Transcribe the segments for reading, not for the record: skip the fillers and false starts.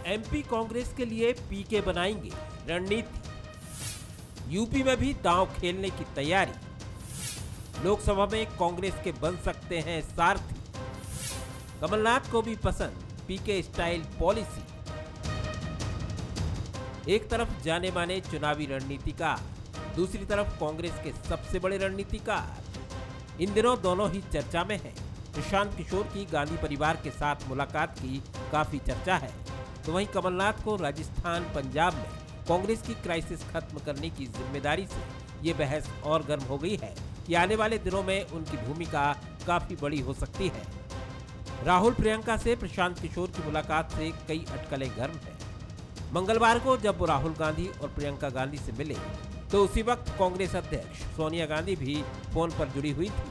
MP Congress के लिए पीके बनाएंगे रणनीति। यूपी में भी दांव खेलने की तैयारी। लोकसभा में कांग्रेस के बन सकते हैं सारथी। कमलनाथ को भी पसंद पीके स्टाइल पॉलिसी। एक तरफ जाने माने चुनावी रणनीतिकार, दूसरी तरफ कांग्रेस के सबसे बड़े रणनीतिकार। इन दिनों दोनों ही चर्चा में हैं। प्रशांत किशोर की गांधी परिवार के साथ मुलाकात की काफी चर्चा है, तो वहीं कमलनाथ को राजस्थान पंजाब में कांग्रेस की क्राइसिस खत्म करने की जिम्मेदारी से ये बहस और गर्म हो गई है कि आने वाले दिनों में उनकी भूमिका काफी बड़ी हो सकती है। राहुल प्रियंका से प्रशांत किशोर की मुलाकात से कई अटकलें गर्म हैं। मंगलवार को जब वो राहुल गांधी और प्रियंका गांधी से मिले तो उसी वक्त कांग्रेस अध्यक्ष सोनिया गांधी भी फोन पर जुड़ी हुई थी।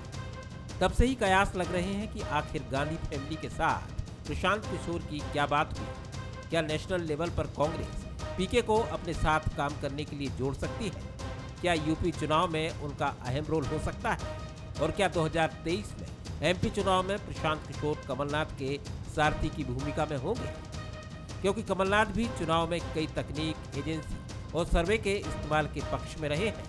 तब से ही कयास लग रहे हैं कि आखिर गांधी फैमिली के साथ प्रशांत किशोर की क्या बात हुई। क्या नेशनल लेवल पर कांग्रेस पीके को अपने साथ काम करने के लिए जोड़ सकती है? क्या यूपी चुनाव में उनका अहम रोल हो सकता है? और क्या 2023 में एमपी चुनाव में प्रशांत किशोर कमलनाथ के सारथी की भूमिका में होंगे? क्योंकि कमलनाथ भी चुनाव में कई तकनीक, एजेंसी और सर्वे के इस्तेमाल के पक्ष में रहे हैं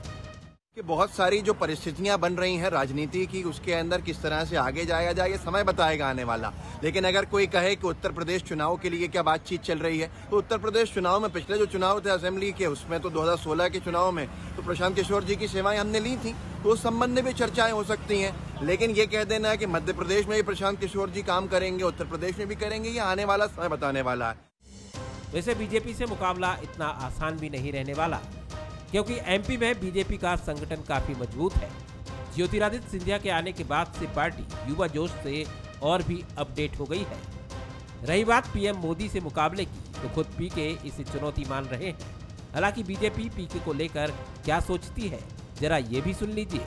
कि बहुत सारी जो परिस्थितियां बन रही हैं राजनीति की, उसके अंदर किस तरह से आगे जाया जाए ये समय बताएगा आने वाला। लेकिन अगर कोई कहे कि उत्तर प्रदेश चुनाव के लिए क्या बातचीत चल रही है, तो उत्तर प्रदेश चुनाव में पिछले जो चुनाव थे असेंबली के, उसमें तो 2016 के चुनाव में तो प्रशांत किशोर जी की सेवाएं हमने ली थी, तो उस संबंध में भी चर्चाएं हो सकती हैं। लेकिन ये कह देना है कि मध्य प्रदेश में भी प्रशांत किशोर जी काम करेंगे, उत्तर प्रदेश में भी करेंगे, ये आने वाला समय बताने वाला है। वैसे बीजेपी से मुकाबला इतना आसान भी नहीं रहने वाला, क्योंकि एमपी में बीजेपी का संगठन काफी मजबूत है। ज्योतिरादित्य सिंधिया के आने के बाद से पार्टी युवा जोश से और भी अपडेट हो गई है। रही बात पीएम मोदी से मुकाबले की, तो खुद पीके इसे चुनौती मान रहे हैं। हालांकि बीजेपी पीके को लेकर क्या सोचती है, जरा ये भी सुन लीजिए।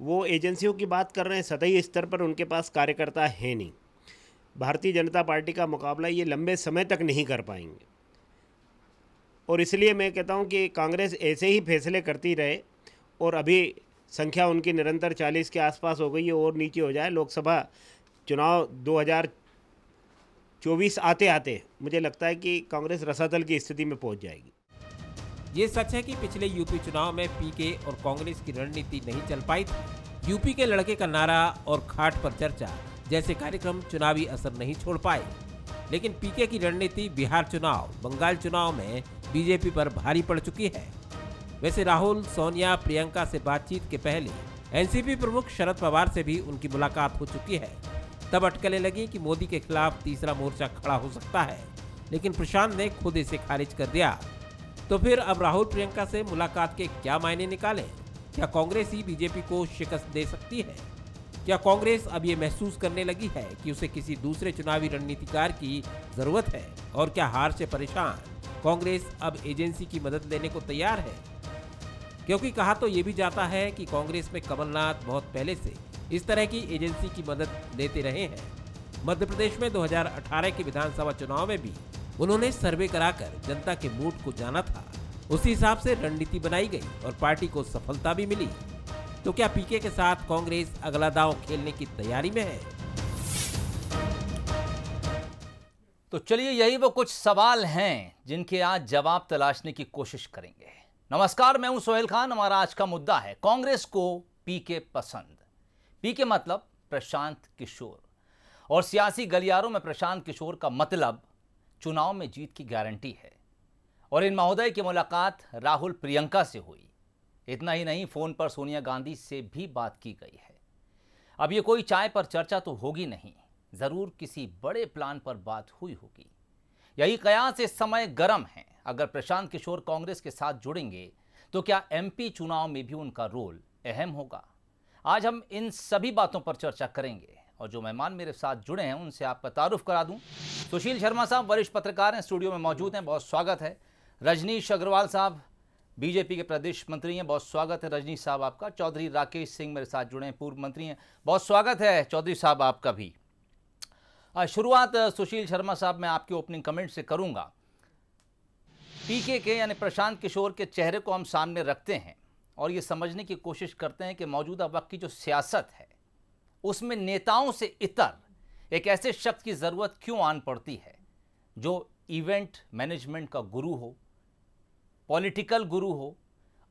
वो एजेंसियों की बात कर रहे हैं, सतही स्तर पर उनके पास कार्यकर्ता है नहीं। भारतीय जनता पार्टी का मुकाबला ये लंबे समय तक नहीं कर पाएंगे, और इसलिए मैं कहता हूं कि कांग्रेस ऐसे ही फैसले करती रहे, और अभी संख्या उनकी निरंतर 40 के आसपास हो गई है और नीचे हो जाए। लोकसभा चुनाव 2024 आते आते मुझे लगता है कि कांग्रेस रसातल की स्थिति में पहुंच जाएगी। ये सच है कि पिछले यूपी चुनाव में पीके और कांग्रेस की रणनीति नहीं चल पाई थी। यूपी के लड़के का नारा और खाट पर चर्चा जैसे कार्यक्रम चुनावी असर नहीं छोड़ पाए, लेकिन पीके की रणनीति बिहार चुनाव, बंगाल चुनाव में बीजेपी पर भारी पड़ चुकी है। वैसे राहुल, सोनिया, प्रियंका से बातचीत के पहले एनसीपी प्रमुख शरद पवार से भी उनकी मुलाकात हो चुकी है। तब अटकलें लगी कि मोदी के खिलाफ तीसरा मोर्चा खड़ा हो सकता है, लेकिन प्रशांत ने खुद इसे खारिज कर दिया। तो फिर अब राहुल प्रियंका से मुलाकात के क्या मायने निकालें? क्या कांग्रेस ही बीजेपी को शिकस्त दे सकती है? क्या कांग्रेस अब ये महसूस करने लगी है कि उसे किसी दूसरे चुनावी रणनीतिकार की जरूरत है? और क्या हार से परेशान कांग्रेस अब एजेंसी की मदद लेने को तैयार है? क्योंकि कहा तो ये भी जाता है कि कांग्रेस में कमलनाथ बहुत पहले से इस तरह की एजेंसी की मदद लेते रहे हैं। मध्य प्रदेश में 2018 के विधानसभा चुनाव में भी उन्होंने सर्वे कराकर जनता के मूड को जाना था। उसी हिसाब से रणनीति बनाई गई और पार्टी को सफलता भी मिली। तो क्या पीके के साथ कांग्रेस अगला दांव खेलने की तैयारी में है? तो चलिए, यही वो कुछ सवाल हैं जिनके आज जवाब तलाशने की कोशिश करेंगे। नमस्कार, मैं हूं सोहेल खान। हमारा आज का मुद्दा है कांग्रेस को पीके पसंद। पीके मतलब प्रशांत किशोर, और सियासी गलियारों में प्रशांत किशोर का मतलब चुनाव में जीत की गारंटी है। और इन महोदय की मुलाकात राहुल प्रियंका से हुई। इतना ही नहीं, फोन पर सोनिया गांधी से भी बात की गई है। अब ये कोई चाय पर चर्चा तो होगी नहीं, जरूर किसी बड़े प्लान पर बात हुई होगी। यही कयास इस समय गर्म है। अगर प्रशांत किशोर कांग्रेस के साथ जुड़ेंगे तो क्या एमपी चुनाव में भी उनका रोल अहम होगा? आज हम इन सभी बातों पर चर्चा करेंगे, और जो मेहमान मेरे साथ जुड़े हैं उनसे आपका तारुफ करा दूं। सुशील शर्मा साहब वरिष्ठ पत्रकार हैं, स्टूडियो में मौजूद हैं, बहुत स्वागत है। रजनीश अग्रवाल साहब बीजेपी के प्रदेश मंत्री हैं, बहुत स्वागत है रजनीश साहब आपका। चौधरी राकेश सिंह मेरे साथ जुड़े हैं, पूर्व मंत्री हैं, बहुत स्वागत है चौधरी साहब आपका भी। शुरुआत सुशील शर्मा साहब मैं आपके ओपनिंग कमेंट से करूंगा। पीके के यानी प्रशांत किशोर के चेहरे को हम सामने रखते हैं और ये समझने की कोशिश करते हैं कि मौजूदा वक्त की जो सियासत है उसमें नेताओं से इतर एक ऐसे शख्स की ज़रूरत क्यों आन पड़ती है जो इवेंट मैनेजमेंट का गुरु हो, पॉलिटिकल गुरु हो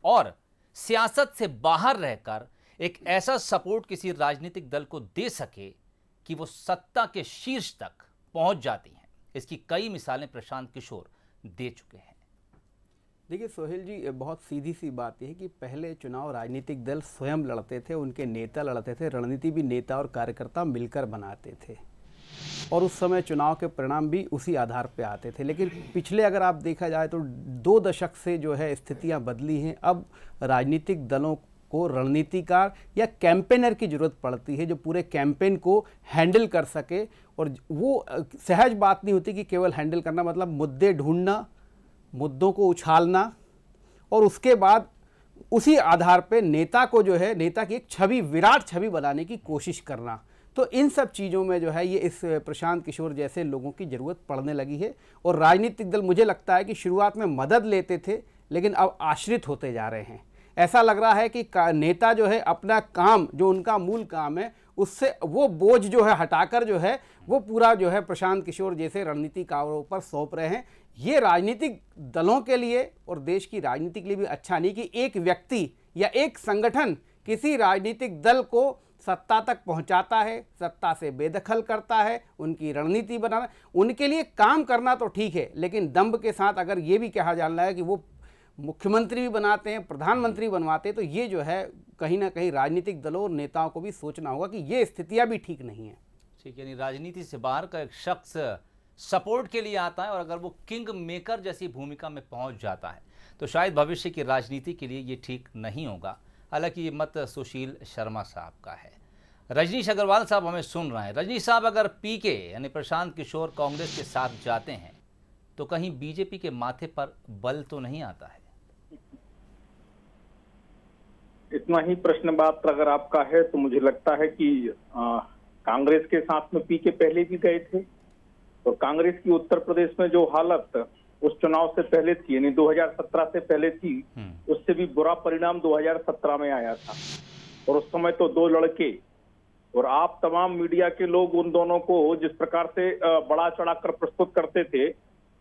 और सियासत से बाहर रहकर एक ऐसा सपोर्ट किसी राजनीतिक दल को दे सके कि वो सत्ता के शीर्ष तक पहुंच जाती हैं। इसकी कई मिसालें प्रशांत किशोर दे चुके हैं। देखिए सोहेल जी, बहुत सीधी सी बात यह है कि पहले चुनाव राजनीतिक दल स्वयं लड़ते थे, उनके नेता लड़ते थे, रणनीति भी नेता और कार्यकर्ता मिलकर बनाते थे और उस समय चुनाव के परिणाम भी उसी आधार पे आते थे। लेकिन पिछले अगर आप देखा जाए तो 2 दशक से जो है स्थितियां बदली हैं। अब राजनीतिक दलों को रणनीतिकार या कैंपेनर की जरूरत पड़ती है जो पूरे कैंपेन को हैंडल कर सके। और वो सहज बात नहीं होती कि केवल हैंडल करना, मतलब मुद्दे ढूंढना, मुद्दों को उछालना और उसके बाद उसी आधार पे नेता को जो है, नेता की एक छवि, विराट छवि बनाने की कोशिश करना। तो इन सब चीज़ों में जो है ये इस प्रशांत किशोर जैसे लोगों की ज़रूरत पड़ने लगी है। और राजनीतिक दल, मुझे लगता है कि शुरुआत में मदद लेते थे लेकिन अब आश्रित होते जा रहे हैं। ऐसा लग रहा है कि नेता जो है अपना काम, जो उनका मूल काम है, उससे वो बोझ जो है हटाकर जो है वो पूरा जो है प्रशांत किशोर जैसे रणनीतिकारों पर सौंप रहे हैं। ये राजनीतिक दलों के लिए और देश की राजनीति के लिए भी अच्छा नहीं कि एक व्यक्ति या एक संगठन किसी राजनीतिक दल को सत्ता तक पहुंचाता है, सत्ता से बेदखल करता है, उनकी रणनीति बनाना। उनके लिए काम करना तो ठीक है, लेकिन दंभ के साथ अगर ये भी कहा जा रहा है कि वो मुख्यमंत्री भी बनाते हैं, प्रधानमंत्री बनवाते हैं, तो ये जो है कहीं ना कहीं राजनीतिक दलों और नेताओं को भी सोचना होगा कि ये स्थितियां भी ठीक नहीं है। ठीक, यानी राजनीति से बाहर का एक शख्स सपोर्ट के लिए आता है और अगर वो किंग मेकर जैसी भूमिका में पहुंच जाता है तो शायद भविष्य की राजनीति के लिए ये ठीक नहीं होगा। हालांकि ये मत सुशील शर्मा साहब का है। रजनीश अग्रवाल साहब हमें सुन रहे हैं। रजनीश साहब, अगर पीके यानी प्रशांत किशोर कांग्रेस के साथ जाते हैं तो कहीं बीजेपी के माथे पर बल तो नहीं आता है? इतना ही प्रश्न बात अगर आपका है तो मुझे लगता है कि कांग्रेस के साथ में पीके पहले भी गए थे और कांग्रेस की उत्तर प्रदेश में जो हालत उस चुनाव से पहले थी, यानी 2017 से पहले थी, उससे भी बुरा परिणाम 2017 में आया था। और उस समय तो 2 लड़के और आप तमाम मीडिया के लोग उन दोनों को जिस प्रकार से बड़ा चढ़ाकर प्रस्तुत करते थे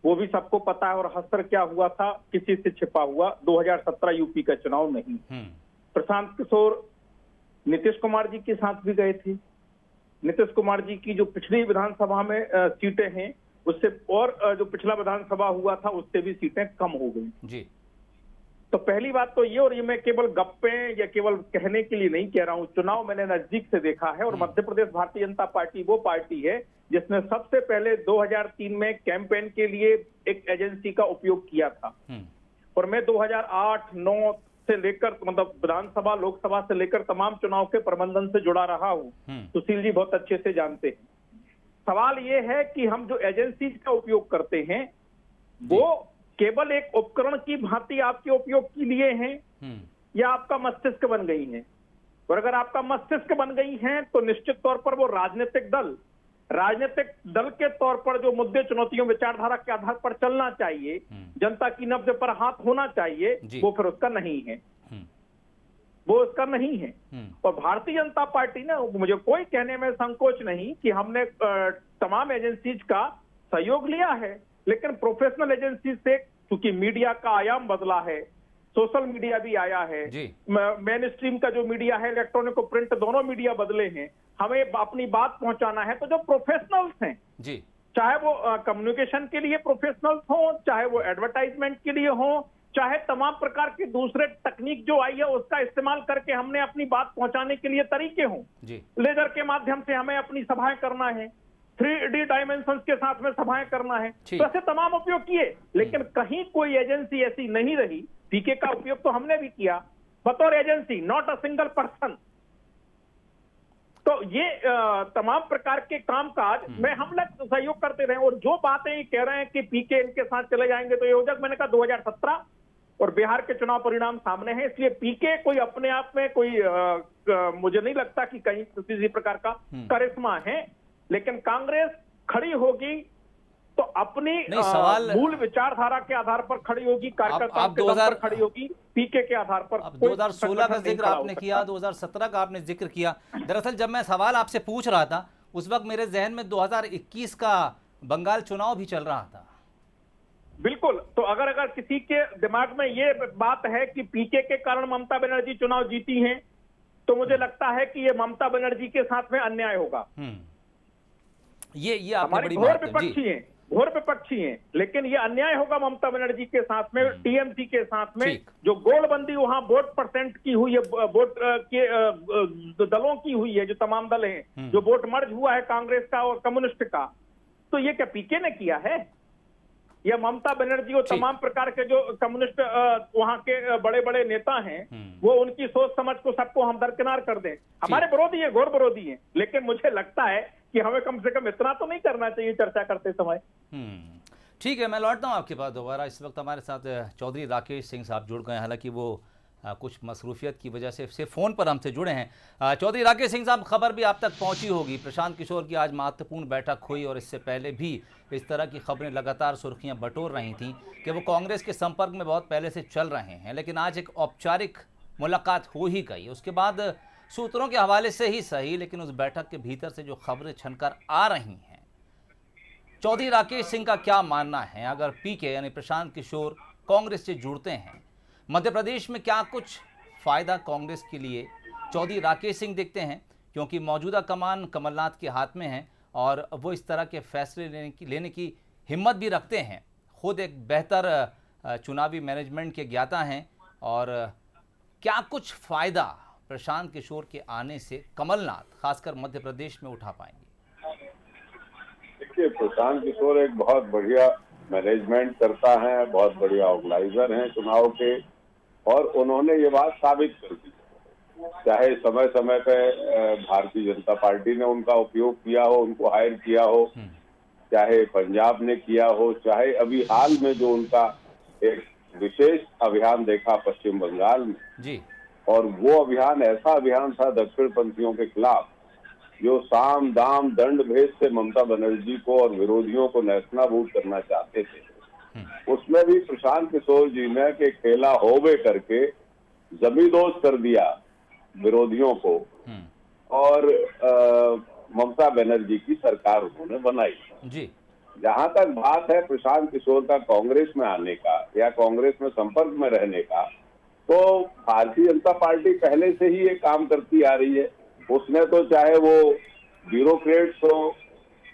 वो भी सबको पता है। और हस्तर क्या हुआ था, किसी से छिपा हुआ 2017 यूपी का चुनाव नहीं। प्रशांत किशोर नीतीश कुमार जी के साथ भी गए थे। नीतीश कुमार जी की जो पिछली विधानसभा में सीटें हैं उससे और जो पिछला विधानसभा हुआ था उससे भी सीटें कम हो गई जी। तो पहली बात तो ये, और ये मैं केवल गप्पे या केवल कहने के लिए नहीं कह रहा हूं, चुनाव मैंने नजदीक से देखा है। और मध्य प्रदेश भारतीय जनता पार्टी वो पार्टी है जिसने सबसे पहले 2003 में कैंपेन के लिए एक एजेंसी का उपयोग किया था। और मैं 2008-9 से लेकर, मतलब विधानसभा लोकसभा से लेकर तमाम चुनाव के प्रबंधन से जुड़ा रहा हूं। सुशील जी बहुत अच्छे से जानते हैं। सवाल ये है कि हम जो एजेंसी का उपयोग करते हैं वो केवल एक उपकरण की भांति आपके उपयोग के लिए हैं या आपका मस्तिष्क बन गई हैं। और अगर आपका मस्तिष्क बन गई हैं तो निश्चित तौर पर वो राजनीतिक दल के तौर पर जो मुद्दे, चुनौतियों, विचारधारा के आधार पर चलना चाहिए, जनता की नब्ज पर हाथ होना चाहिए, वो फिर उसका नहीं है, वो उसका नहीं है। और भारतीय जनता पार्टी ने, मुझे कोई कहने में संकोच नहीं कि हमने तमाम एजेंसीज का सहयोग लिया है, लेकिन प्रोफेशनल एजेंसी से, क्योंकि मीडिया का आयाम बदला है, सोशल मीडिया भी आया है, मेन स्ट्रीम का जो मीडिया है, इलेक्ट्रॉनिक और प्रिंट दोनों मीडिया बदले हैं, हमें अपनी बात पहुंचाना है। तो जो प्रोफेशनल्स हैं जी, चाहे वो कम्युनिकेशन के लिए प्रोफेशनल्स हो, चाहे वो एडवर्टाइजमेंट के लिए हो, चाहे तमाम प्रकार की दूसरे तकनीक जो आई है उसका इस्तेमाल करके हमने अपनी बात पहुंचाने के लिए तरीके हों। लेजर के माध्यम से हमें अपनी सभाएं करना है, 3D डायमेंशंस के साथ में सभाएं करना है, तो ऐसे तमाम उपयोग किए। लेकिन कहीं कोई एजेंसी ऐसी नहीं रही। पीके का उपयोग तो हमने भी किया बतौर agency, not a single person. तो ये तमाम प्रकार के कामकाज में हम लोग सहयोग करते रहे। और जो बातें ये कह रहे हैं कि पीके इनके साथ चले जाएंगे तो ये हो जाएगा, मैंने कहा 2017 और बिहार के चुनाव परिणाम सामने हैं, इसलिए पीके कोई अपने आप में कोई मुझे नहीं लगता कि कहीं किसी प्रकार का करिश्मा है। लेकिन कांग्रेस खड़ी होगी तो अपनी मूल विचारधारा के आधार पर खड़ी होगी, कार्यकर्ताओं के दम पर खड़ी होगी, पीके के आधार पर। 2016 का जिक्र आपने किया, 2017 का आपने जिक्र किया। दरअसल जब मैं सवाल आपसे पूछ रहा था उस वक्त मेरे जहन में 2021 का बंगाल चुनाव भी चल रहा था बिल्कुल। तो अगर किसी के दिमाग में ये बात है कि पीके के कारण ममता बनर्जी चुनाव जीती हैं, तो मुझे लगता है कि ये ममता बनर्जी के साथ में अन्याय होगा। ये आपने हमारी बड़ी घोर बात विपक्षी हैं, घोर विपक्षी हैं, लेकिन ये अन्याय होगा ममता बनर्जी के साथ में, टीएमसी के साथ में। ठीक। जो गोलबंदी वहां वोट परसेंट की हुई है, वोट के दलों की हुई है, जो तमाम दल हैं, जो वोट मर्ज हुआ है कांग्रेस का और कम्युनिस्ट का, तो ये क्या पीके ने किया है? या ममता बनर्जी और तमाम प्रकार के जो कम्युनिस्ट वहां के बड़े बड़े नेता हैं, वो उनकी सोच समझ को सबको हम दरकिनार कर दें? हमारे विरोधी हैं, घोर विरोधी हैं, लेकिन मुझे लगता है कि हमें कम से कम इतना तो नहीं करना चाहिए चर्चा करते समय। ठीक है, मैं लौटता हूँ आपके पास दोबारा। इस वक्त हमारे साथ चौधरी राकेश सिंह साहब जुड़ गए हैं, हालांकि वो कुछ मसरूफियत की वजह से फ़ोन पर हमसे जुड़े हैं। चौधरी राकेश सिंह साहब, खबर भी आप तक पहुंची होगी, प्रशांत किशोर की आज महत्वपूर्ण बैठक हुई और इससे पहले भी इस तरह की खबरें लगातार सुर्खियां बटोर रही थीं कि वो कांग्रेस के संपर्क में बहुत पहले से चल रहे हैं, लेकिन आज एक औपचारिक मुलाकात हो ही गई। उसके बाद सूत्रों के हवाले से ही सही, लेकिन उस बैठक के भीतर से जो खबरें छनकर आ रही हैं, चौधरी राकेश सिंह का क्या मानना है? अगर पीके यानी प्रशांत किशोर कांग्रेस से जुड़ते हैं, मध्य प्रदेश में क्या कुछ फ़ायदा कांग्रेस के लिए चौधरी राकेश सिंह देखते हैं? क्योंकि मौजूदा कमान कमलनाथ के हाथ में है और वो इस तरह के फैसले लेने की हिम्मत भी रखते हैं। खुद एक बेहतर चुनावी मैनेजमेंट के ज्ञाता हैं। और क्या कुछ फ़ायदा प्रशांत किशोर के आने से कमलनाथ खासकर मध्य प्रदेश में उठा पाएंगे? देखिए, प्रशांत किशोर एक बहुत बढ़िया मैनेजमेंट करता है, बहुत बढ़िया ऑर्गेनाइजर हैं चुनाव के, और उन्होंने ये बात साबित कर दी। चाहे समय समय पे भारतीय जनता पार्टी ने उनका उपयोग किया हो, उनको हायर किया हो, चाहे पंजाब ने किया हो, चाहे अभी हाल में जो उनका एक विशेष अभियान देखा पश्चिम बंगाल में जी, और वो अभियान ऐसा अभियान था दक्षिण पंथियों के खिलाफ, जो साम दाम दंड भेद से ममता बनर्जी को और विरोधियों को नेस्तनाबूद करना चाहते थे। उसमें भी प्रशांत किशोर जी ने के खेला होबे करके जमींदोज कर दिया विरोधियों को, और ममता बनर्जी की सरकार उन्होंने बनाई जी। जहां तक बात है प्रशांत किशोर का कांग्रेस में आने का या कांग्रेस में संपर्क में रहने का, तो भारतीय जनता पार्टी पहले से ही ये काम करती आ रही है। उसने तो चाहे वो ब्यूरोक्रेट्स हो,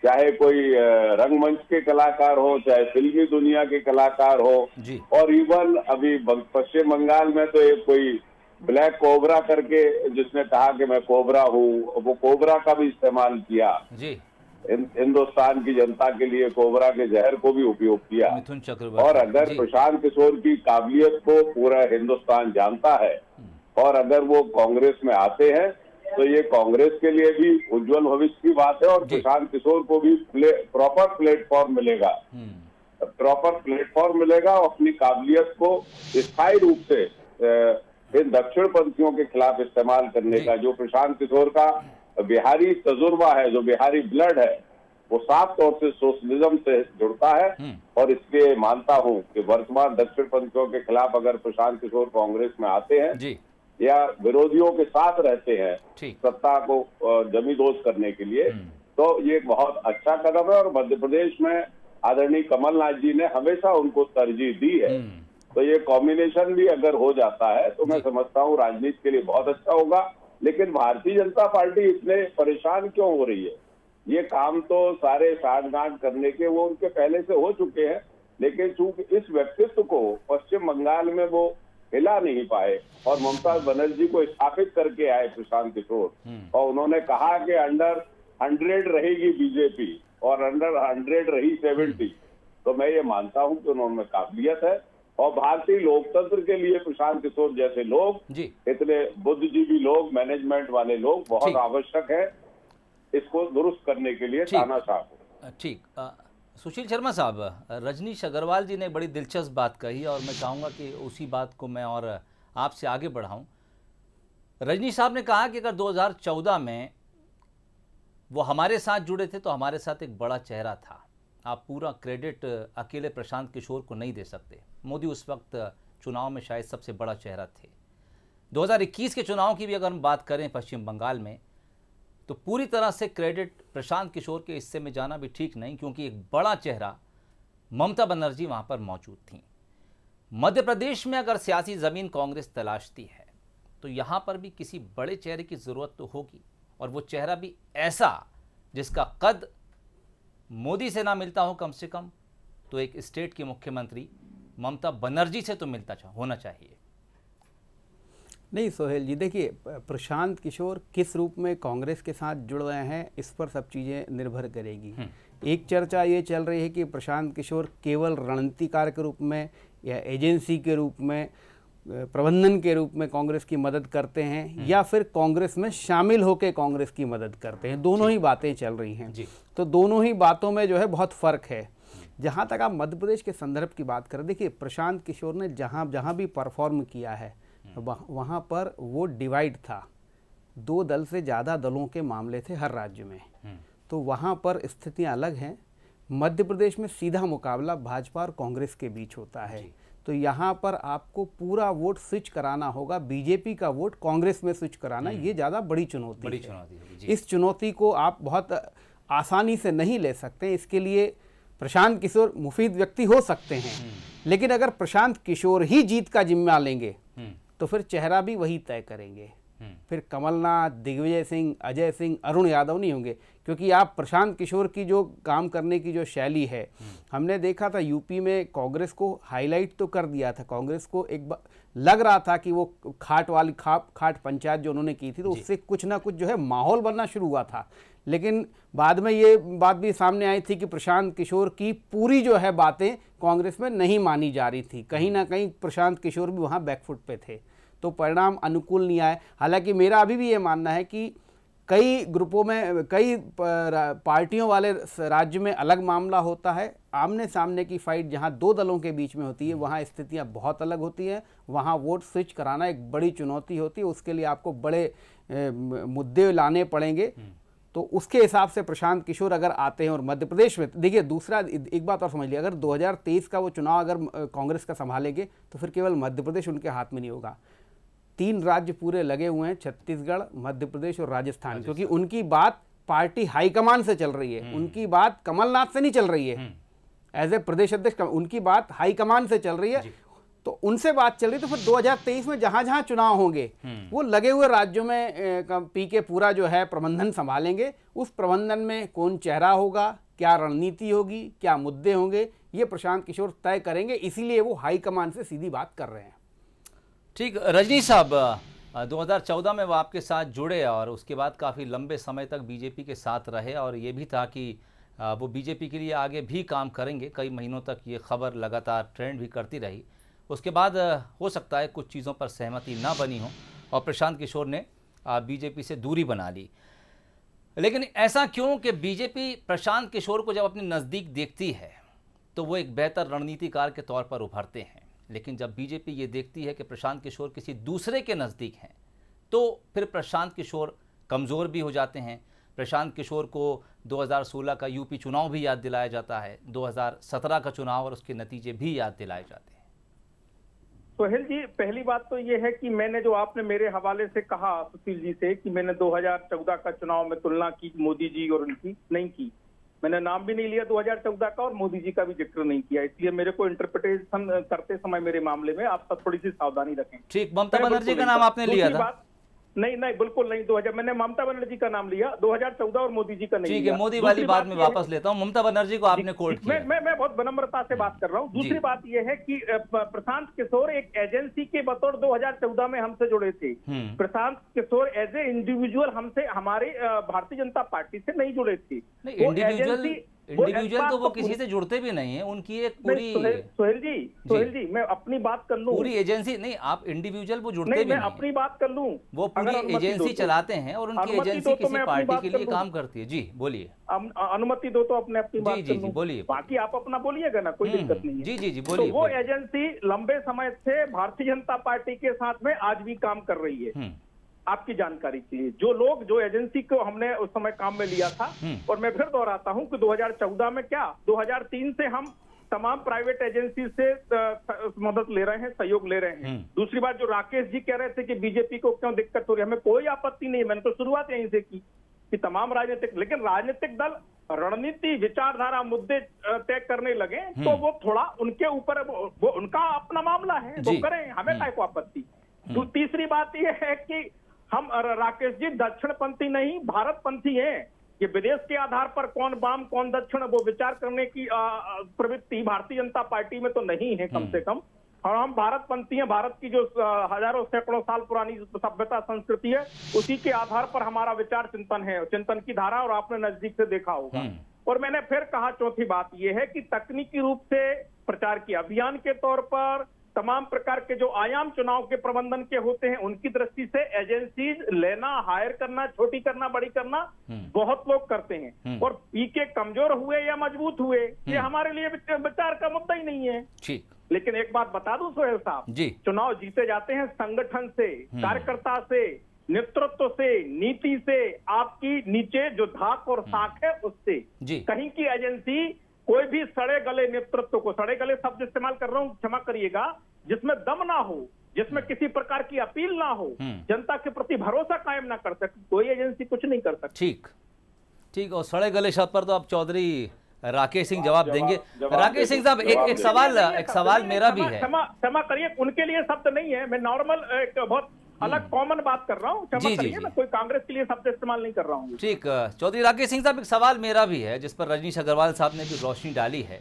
चाहे कोई रंगमंच के कलाकार हो, चाहे फिल्मी दुनिया के कलाकार हो, और इवन अभी पश्चिम बंगाल में तो एक कोई ब्लैक कोबरा करके जिसने कहा कि मैं कोबरा हूँ, वो कोबरा का भी इस्तेमाल किया जी। हिंदुस्तान की जनता के लिए कोबरा के जहर को भी उपयोग किया। और अगर प्रशांत किशोर की काबिलियत को पूरा हिंदुस्तान जानता है और अगर वो कांग्रेस में आते हैं तो ये कांग्रेस के लिए भी उज्जवल भविष्य की बात है, और प्रशांत किशोर को भी प्रॉपर प्लेटफॉर्म मिलेगा, और अपनी काबिलियत को स्थायी रूप से इन दक्षिण पंथियों के खिलाफ इस्तेमाल करने का, जो प्रशांत किशोर का बिहारी तजुर्बा है, जो बिहारी ब्लड है, वो साफ तौर से सोशलिज्म से जुड़ता है। और इसलिए मानता हूं कि वर्तमान दक्षिण पंथियों के खिलाफ अगर प्रशांत किशोर कांग्रेस में आते हैं या विरोधियों के साथ रहते हैं सत्ता को जमींदोज करने के लिए, तो ये बहुत अच्छा कदम है। और मध्य प्रदेश में आदरणीय कमलनाथ जी ने हमेशा उनको तरजीह दी है, तो ये कॉम्बिनेशन भी अगर हो जाता है तो मैं समझता हूँ राजनीति के लिए बहुत अच्छा होगा। लेकिन भारतीय जनता पार्टी इतने परेशान क्यों हो रही है? ये काम तो सारे साठगांठ करने के वो उनके पहले से हो चुके हैं, लेकिन चूंकि इस व्यक्तित्व को पश्चिम बंगाल में वो हिला नहीं पाए और ममता बनर्जी को स्थापित करके आए प्रशांत किशोर, और उन्होंने कहा कि अंडर 100 रहेगी बीजेपी और अंडर 100 रही 70, तो मैं ये मानता हूं कि उन्होंने काबिलियत है। और भारतीय लोकतंत्र के लिए प्रशांत किशोर जैसे लोग, इतने बुद्धिजीवी लोग, मैनेजमेंट वाले लोग बहुत आवश्यक है इसको दुरुस्त करने के लिए तानाशाह। ठीक, सुशील शर्मा साहब, रजनीश अग्रवाल जी ने बड़ी दिलचस्प बात कही और मैं चाहूँगा कि उसी बात को मैं और आपसे आगे बढ़ाऊँ। रजनीश साहब ने कहा कि अगर 2014 में वो हमारे साथ जुड़े थे तो हमारे साथ एक बड़ा चेहरा था, आप पूरा क्रेडिट अकेले प्रशांत किशोर को नहीं दे सकते। मोदी उस वक्त चुनाव में शायद सबसे बड़ा चेहरा थे। 2021 के चुनाव की भी अगर हम बात करें पश्चिम बंगाल में, तो पूरी तरह से क्रेडिट प्रशांत किशोर के हिस्से में जाना भी ठीक नहीं, क्योंकि एक बड़ा चेहरा ममता बनर्जी वहां पर मौजूद थीं। मध्य प्रदेश में अगर सियासी जमीन कांग्रेस तलाशती है तो यहां पर भी किसी बड़े चेहरे की जरूरत तो होगी, और वो चेहरा भी ऐसा जिसका कद मोदी से ना मिलता हो कम से कम, तो एक स्टेट की मुख्यमंत्री ममता बनर्जी से तो होना चाहिए। नहीं सोहेल जी, देखिए प्रशांत किशोर किस रूप में कांग्रेस के साथ जुड़ रहे हैं इस पर सब चीज़ें निर्भर करेगी। एक चर्चा ये चल रही है कि प्रशांत किशोर केवल रणनीतिकार के रूप में या एजेंसी के रूप में, प्रबंधन के रूप में कांग्रेस की मदद करते हैं, या फिर कांग्रेस में शामिल होकर कांग्रेस की मदद करते हैं। दोनों ही बातें चल रही हैं। तो दोनों ही बातों में जो है बहुत फ़र्क है। जहाँ तक आप मध्य प्रदेश के संदर्भ की बात करें, देखिए प्रशांत किशोर ने जहाँ भी परफॉर्म किया है वहाँ पर वो डिवाइड था, 2 दल से ज़्यादा दलों के मामले थे हर राज्य में, तो वहाँ पर स्थितियाँ अलग हैं। मध्य प्रदेश में सीधा मुकाबला भाजपा और कांग्रेस के बीच होता है, तो यहाँ पर आपको पूरा वोट स्विच कराना होगा, बीजेपी का वोट कांग्रेस में स्विच कराना, ये ज़्यादा बड़ी चुनौती है। इस चुनौती को आप बहुत आसानी से नहीं ले सकते। इसके लिए प्रशांत किशोर मुफीद व्यक्ति हो सकते हैं, लेकिन अगर प्रशांत किशोर ही जीत का जिम्मा लेंगे तो फिर चेहरा भी वही तय करेंगे। फिर कमलनाथ, दिग्विजय सिंह, अजय सिंह, अरुण यादव नहीं होंगे, क्योंकि आप प्रशांत किशोर की जो काम करने की जो शैली है, हमने देखा था यूपी में कांग्रेस को हाईलाइट तो कर दिया था। कांग्रेस को एक बार लग रहा था कि वो खाट पंचायत जो उन्होंने की थी, तो उससे कुछ ना कुछ जो है माहौल बनना शुरू हुआ था। लेकिन बाद में ये बात भी सामने आई थी कि प्रशांत किशोर की पूरी जो है बातें कांग्रेस में नहीं मानी जा रही थी। कहीं ना कहीं प्रशांत किशोर भी वहाँ बैकफुट पे थे, तो परिणाम अनुकूल नहीं आए। हालांकि मेरा अभी भी ये मानना है कि कई ग्रुपों में, कई पार्टियों वाले राज्य में अलग मामला होता है। आमने सामने की फाइट जहां 2 दलों के बीच में होती है, वहां स्थितियां बहुत अलग होती हैं। वहां वोट स्विच कराना एक बड़ी चुनौती होती है, उसके लिए आपको बड़े मुद्दे लाने पड़ेंगे। तो उसके हिसाब से प्रशांत किशोर अगर आते हैं, और मध्य प्रदेश में देखिए दूसरा एक बात और समझ लिया, अगर 2023 का वो चुनाव अगर कांग्रेस का संभालेंगे तो फिर केवल मध्य प्रदेश उनके हाथ में नहीं होगा। 3 राज्य पूरे लगे हुए हैं, छत्तीसगढ़, मध्य प्रदेश और राजस्थान, क्योंकि उनकी बात पार्टी हाईकमान से चल रही है। उनकी बात कमलनाथ से नहीं चल रही है एज ए प्रदेश अध्यक्ष, उनकी बात हाईकमान से चल रही है। तो उनसे बात चल रही, तो फिर 2023 में जहां जहां चुनाव होंगे वो लगे हुए राज्यों में पीके पूरा जो है प्रबंधन संभालेंगे। उस प्रबंधन में कौन चेहरा होगा, क्या रणनीति होगी, क्या मुद्दे होंगे, ये प्रशांत किशोर तय करेंगे। इसीलिए वो हाईकमान से सीधी बात कर रहे हैं। ठीक, रजनी साहब 2014 में वो आपके साथ जुड़े और उसके बाद काफ़ी लंबे समय तक बीजेपी के साथ रहे, और ये भी था कि वो बीजेपी के लिए आगे भी काम करेंगे। कई महीनों तक ये खबर लगातार ट्रेंड भी करती रही। उसके बाद हो सकता है कुछ चीज़ों पर सहमति ना बनी हो और प्रशांत किशोर ने बीजेपी से दूरी बना ली। लेकिन ऐसा क्यों कि बीजेपी प्रशांत किशोर को जब अपने नज़दीक देखती है तो वो एक बेहतर रणनीतिकार के तौर पर उभरते हैं, लेकिन जब बीजेपी ये देखती है कि प्रशांत किशोर किसी दूसरे के नज़दीक हैं तो फिर प्रशांत किशोर कमज़ोर भी हो जाते हैं। प्रशांत किशोर को 2016 का यूपी चुनाव भी याद दिलाया जाता है, 2017 का चुनाव और उसके नतीजे भी याद दिलाए जाते हैं। सोहेल जी, पहली बात तो ये है कि मैंने जो आपने मेरे हवाले से कहा सुशील जी से कि मैंने 2014 का चुनाव में तुलना की मोदी जी और उनकी, नहीं की। मैंने नाम भी नहीं लिया 2014 का और मोदी जी का भी जिक्र नहीं किया, इसलिए मेरे को इंटरप्रिटेशन करते समय मेरे मामले में आप सब थोड़ी सी सावधानी रखें। ठीक, ममता बनर्जी का नाम आपने लिया था? नहीं, बिल्कुल नहीं। 2000 मैंने ममता बनर्जी का नाम लिया, 2014 और मोदी जी का नहीं। ठीक है, मोदी वाली बात में वापस लेता हूँ। ममता बनर्जी को आपने कोट किया। मैं बहुत विनम्रता से बात कर रहा हूँ। दूसरी बात यह है कि प्रशांत किशोर एक एजेंसी के बतौर 2014 में हमसे जुड़े थे। Prashant Kishor as a individual हमसे, हमारे भारतीय जनता पार्टी से नहीं जुड़े थे। इंडिविजुअल तो वो किसी से जुड़ते भी नहीं है, उनकी एक पूरी सोहेल जी मैं अपनी बात कर लूं, पूरी एजेंसी नहीं, आप इंडिविजुअल वो जुड़ते भी नहीं, मैं अपनी बात कर लूं, वो पूरी एजेंसी चलाते हैं और उनकी एजेंसी किसी पार्टी के लिए काम करती है। जी बोलिए, अनुमति दो तो अपने अपनी बात कर लूं, बोलिए, बाकी आप अपना बोलिएगा ना, कोई दिक्कत नहीं है। जी बोलिए। वो एजेंसी लंबे समय से भारतीय जनता पार्टी के साथ में आज भी काम कर रही है। आपकी जानकारी के लिए, जो लोग, जो एजेंसी को हमने उस समय काम में लिया था, और मैं फिर दोहराता हूं कि 2014 में क्या, 2003 से हम तमाम प्राइवेट एजेंसी से मदद ले रहे हैं, सहयोग ले रहे हैं। दूसरी बात, जो राकेश जी कह रहे थे कि बीजेपी को क्यों दिक्कत हो रही है, हमें कोई आपत्ति नहीं है, मैंने तो शुरुआत यहीं से की। कि तमाम राजनीतिक, लेकिन राजनीतिक दल रणनीति विचारधारा मुद्दे तय करने लगे तो वो थोड़ा उनके ऊपर, वो उनका अपना मामला है, वो करें, हमें काय को आपत्ति। तीसरी बात ये है कि हम राकेश जी दक्षिणपंथी नहीं भारतपंथी हैं। ये विदेश के आधार पर कौन वाम कौन दक्षिण वो विचार करने की प्रवृत्ति भारतीय जनता पार्टी में तो नहीं है कम से कम। और हम भारतपंथी हैं, भारत की जो हजारों सैकड़ों साल पुरानी सभ्यता संस्कृति है उसी के आधार पर हमारा विचार चिंतन है, चिंतन की धारा, और आपने नजदीक से देखा होगा। और मैंने फिर कहा, चौथी बात यह है कि तकनीकी रूप से प्रचार के अभियान के तौर पर तमाम प्रकार के जो आयाम चुनाव के प्रबंधन के होते हैं उनकी दृष्टि से एजेंसीज लेना, हायर करना, छोटी करना, बड़ी करना बहुत लोग करते हैं। और पीके कमजोर हुए या मजबूत हुए ये हमारे लिए विचार का मुद्दा ही नहीं है। ठीक, लेकिन एक बात बता दूं सोहेल साहब जी, चुनाव जीते जाते हैं संगठन से, कार्यकर्ता से, नेतृत्व से, नीति से, आपकी नीचे जो धाक और साख है उससे। कहीं की एजेंसी कोई भी सड़े गले नेतृत्व को, सड़े गले शब्द इस्तेमाल कर रहा हूं, क्षमा करिएगा, जिसमें दम ना हो, जिसमें किसी प्रकार की अपील ना हो, जनता के प्रति भरोसा कायम ना कर सकती, कोई एजेंसी कुछ नहीं कर सकती। ठीक ठीक। और सड़े गले शब्द पर तो आप चौधरी राकेश सिंह जवाब देंगे। राकेश सिंह साहब, एक सवाल मेरा भी है। क्षमा करिए, उनके लिए शब्द नहीं है, मैं नॉर्मल एक बहुत अलग कॉमन बात कर रहा हूँ, क्षमा करिए, मैं कोई कांग्रेस के लिए शब्द इस्तेमाल नहीं कर रहा हूँ। ठीक, चौधरी राकेश सिंह साहब, एक सवाल मेरा भी है जिस पर रजनीश अग्रवाल साहब ने भी रोशनी डाली है।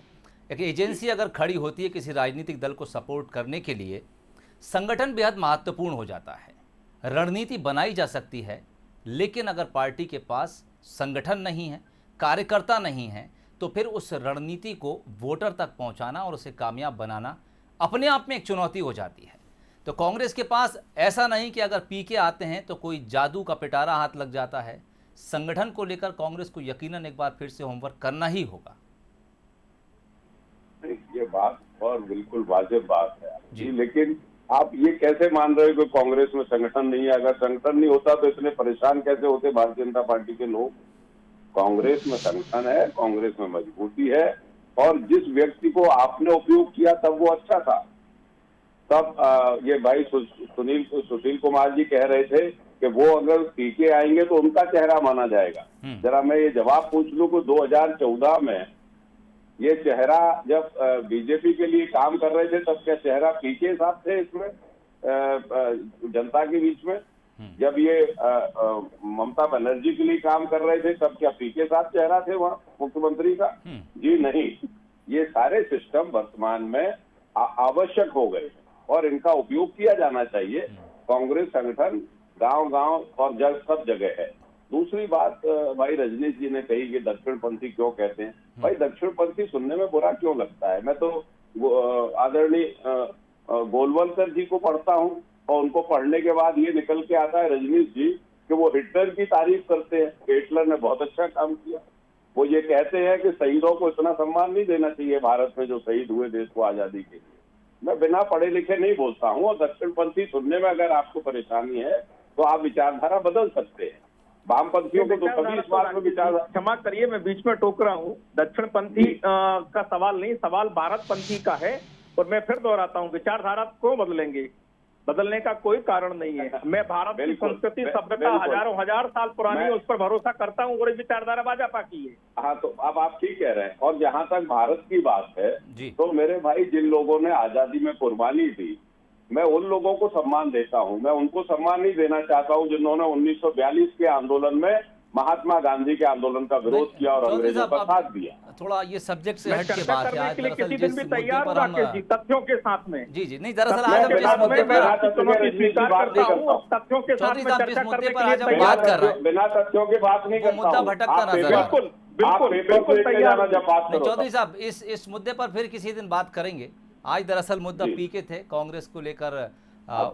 एक एजेंसी अगर खड़ी होती है किसी राजनीतिक दल को सपोर्ट करने के लिए, संगठन बेहद महत्वपूर्ण हो जाता है, रणनीति बनाई जा सकती है, लेकिन अगर पार्टी के पास संगठन नहीं है, कार्यकर्ता नहीं है, तो फिर उस रणनीति को वोटर तक पहुंचाना और उसे कामयाब बनाना अपने आप में एक चुनौती हो जाती है। तो कांग्रेस के पास ऐसा नहीं कि अगर पीके आते हैं तो कोई जादू का पिटारा हाथ लग जाता है। संगठन को लेकर कांग्रेस को यकीनन एक बार फिर से होमवर्क करना ही होगा। ये बात और बिल्कुल वाजिब बात है जी, लेकिन आप ये कैसे मान रहे हो कि कांग्रेस में संगठन नहीं है? अगर संगठन नहीं होता तो इतने परेशान कैसे होते भारतीय जनता पार्टी के लोग? कांग्रेस में संगठन है, कांग्रेस में मजबूती है, और जिस व्यक्ति को आपने उपयोग किया तब वो अच्छा था। तब ये भाई सुशील कुमार जी कह रहे थे कि वो अगर पीके आएंगे तो उनका चेहरा माना जाएगा। जरा मैं ये जवाब पूछ लूं कि 2014 में ये चेहरा जब बीजेपी के लिए काम कर रहे थे तब क्या चेहरा पीके साहब थे इसमें जनता के बीच में? जब ये ममता बनर्जी के लिए काम कर रहे थे तब क्या पीके साहब चेहरा थे वहाँ मुख्यमंत्री का? जी नहीं। ये सारे सिस्टम वर्तमान में आवश्यक हो गए और इनका उपयोग किया जाना चाहिए। कांग्रेस संगठन गांव-गांव और सब जगह है। दूसरी बात भाई रजनीश जी ने कही कि दक्षिणपंथी क्यों कहते हैं। भाई दक्षिणपंथी सुनने में बुरा क्यों लगता है? मैं तो आदरणीय गोलवलकर जी को पढ़ता हूं और उनको पढ़ने के बाद ये निकल के आता है रजनीश जी कि वो हिटलर की तारीफ करते हैं, हिटलर ने बहुत अच्छा काम किया। वो ये कहते हैं कि शहीदों को इतना सम्मान नहीं देना चाहिए भारत में जो शहीद हुए देश को आजादी के लिए। मैं बिना पढ़े लिखे नहीं बोलता हूँ, और दक्षिणपंथी सुनने में अगर आपको परेशानी है तो आप विचारधारा बदल सकते हैं। वामपंथियों को तो कभी इस बात में विचार, क्षमा करिए मैं बीच में टोक रहा हूँ, दक्षिणपंथी का सवाल नहीं, सवाल भारतपंथी का है। और मैं फिर दोहराता हूँ, विचारधारा को बदलेंगे, बदलने का कोई कारण नहीं है। मैं भारत की संस्कृति सभ्यता हजार साल पुरानी है, उस पर भरोसा करता हूँ और विचारधारा भाजपा की है। हाँ, तो अब आप ठीक कह रहे हैं। और जहाँ तक भारत की बात है तो मेरे भाई जिन लोगों ने आजादी में कुर्बानी दी, मैं उन लोगों को सम्मान देता हूँ। मैं उनको सम्मान नहीं देना चाहता हूँ जिन्होंने 1942 के आंदोलन में महात्मा गांधी के आंदोलन का विरोध किया और अंग्रेजों का साथ दिया। थोड़ा ये सब्जेक्ट से हट के बात है। आज किसी दिन भी तैयार हो राकेश जी, तथ्यों के साथ में। जी नहीं, दरअसल आज हम जिस मुद्दे पर तथ्यों के साथ में चर्चा करने के लिए बात कर रहे हैं, बिना तथ्यों के बात नहीं करता, मुद्दा भटकता नजर आ रहा है। बिल्कुल तैयार। चौधरी साहब, इस मुद्दे पर फिर किसी दिन बात करेंगे। आज दरअसल मुद्दा पीके थे, कांग्रेस को लेकर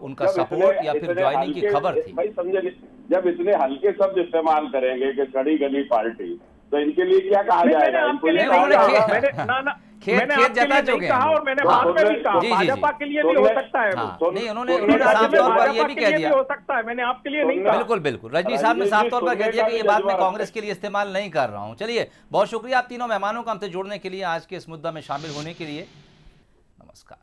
उनका सपोर्ट या फिर ज्वाइनिंग की खबर थी। भाई समझे, जब इतने हल्के शब्द इस्तेमाल करेंगे कि कड़ी गली पार्टी, तो इनके लिए क्या कहा जाएगा? मैंने जता चुके कहा और मैंने बाद में भी कहा भाजपा के लिए भी हो सकता है। नहीं, उन्होंने साफ तौर पर ये भी कह दिया हो सकता है, मैंने आपके लिए नहीं कहा। बिल्कुल बिल्कुल, रजनी साहब ने साफ तौर पर कह दिया कि ये बात मैं कांग्रेस के लिए इस्तेमाल नहीं कर रहा हूँ। चलिए, बहुत शुक्रिया आप तीनों मेहमानों का हमसे जुड़ने के लिए, आज के इस मुद्दा में शामिल होने के लिए। नमस्कार।